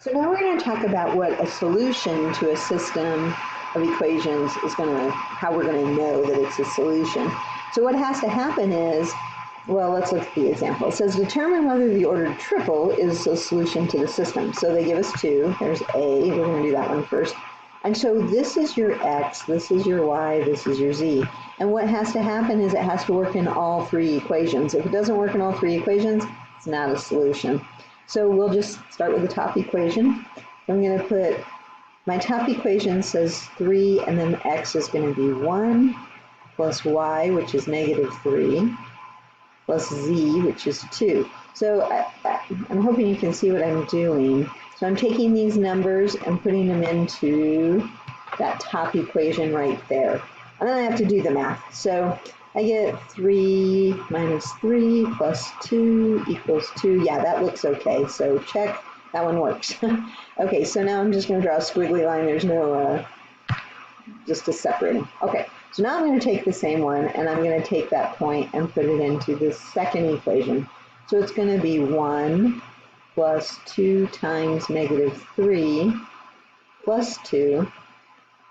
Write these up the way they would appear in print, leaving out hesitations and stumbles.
So now we're going to talk about what a solution to a system of equations is how we're going to know that it's a solution. So what has to happen is, well, let's look at the example. It says determine whether the ordered triple is a solution to the system. So they give us two. There's A. We're going to do that one first. And so this is your X, this is your Y, this is your Z. And what has to happen is it has to work in all three equations. If it doesn't work in all three equations, it's not a solution. So we'll just start with the top equation. I'm going to put, my top equation says 3, and then X is going to be 1, plus Y, which is -3, plus Z, which is 2. So I'm hoping you can see what I'm doing. So I'm taking these numbers and putting them into that top equation right there. And then I have to do the math. So I get 3 minus 3 plus 2 equals 2. Yeah, that looks okay. So check, that one works. Okay, so now I'm just going to draw a squiggly line. There's no, just a separating. Okay, so now I'm going to take the same one and I'm going to take that point and put it into the second equation. So it's going to be 1 plus 2 times -3 plus 2,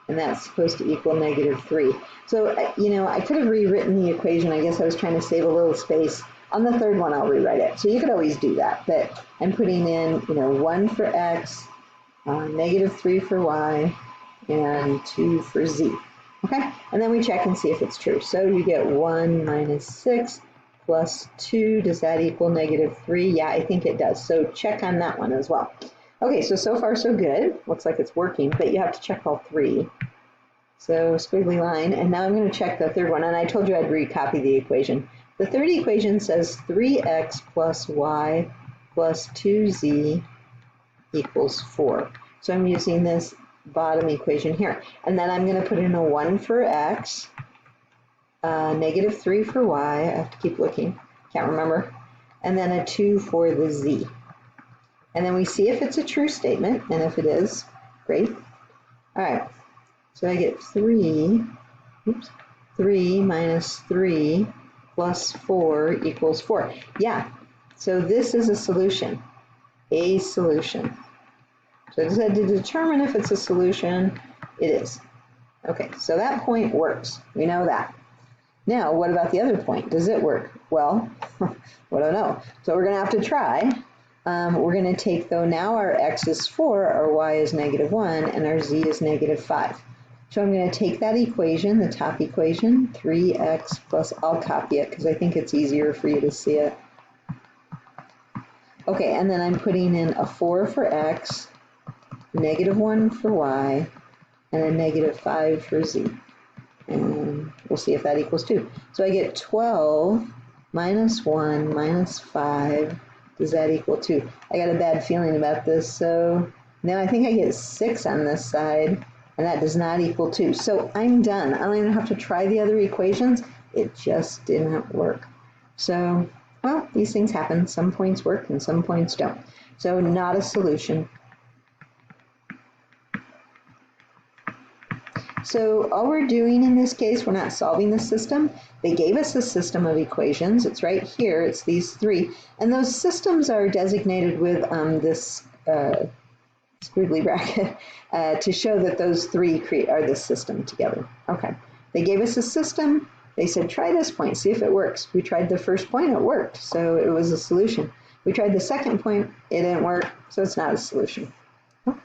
and that's supposed to equal -3. So, I could have rewritten the equation. I guess I was trying to save a little space. On the third one, I'll rewrite it. So you could always do that, but I'm putting in, 1 for X, -3 for Y, and 2 for Z. Okay, and then we check and see if it's true. So you get 1 minus 6 plus 2, does that equal -3? Yeah, I think it does. So check on that one as well. Okay, so far so good. Looks like it's working, but you have to check all three. So squiggly line, and now I'm going to check the third one, and I told you I'd recopy the equation. The third equation says 3x plus y plus 2z equals 4. So I'm using this bottom equation here. And then I'm going to put in a 1 for x, -3 for y, I have to keep looking, can't remember, and then a 2 for the z. And then we see if it's a true statement, and if it is, great. All right, so I get 3 minus 3 plus 4 equals 4. Yeah, so this is a solution, a solution. So I just had to determine if it's a solution. It is. Okay, so that point works. We know that. Now, what about the other point? Does it work? Well, I don't know. So we're going to have to try. We're going to take, though, now our X is 4, our Y is -1, and our Z is -5. So I'm going to take that equation, the top equation, 3x plus, I'll copy it because I think it's easier for you to see it. Okay, and then I'm putting in a 4 for X, -1 for Y, and a -5 for Z. And we'll see if that equals 2. So I get 12 minus 1 minus 5. Does that equal 2? I got a bad feeling about this. So now I think I get 6 on this side, and that does not equal 2. So I'm done. I don't even have to try the other equations. It just didn't work. So, well, these things happen. Some points work and some points don't. So not a solution. So all we're doing in this case, we're not solving the system. They gave us a system of equations. It's right here. It's these three. And those systems are designated with this squiggly bracket to show that those three are the system together. Okay. They gave us a system. They said, try this point, see if it works. We tried the first point, it worked. So it was a solution. We tried the second point, it didn't work. So it's not a solution. Okay.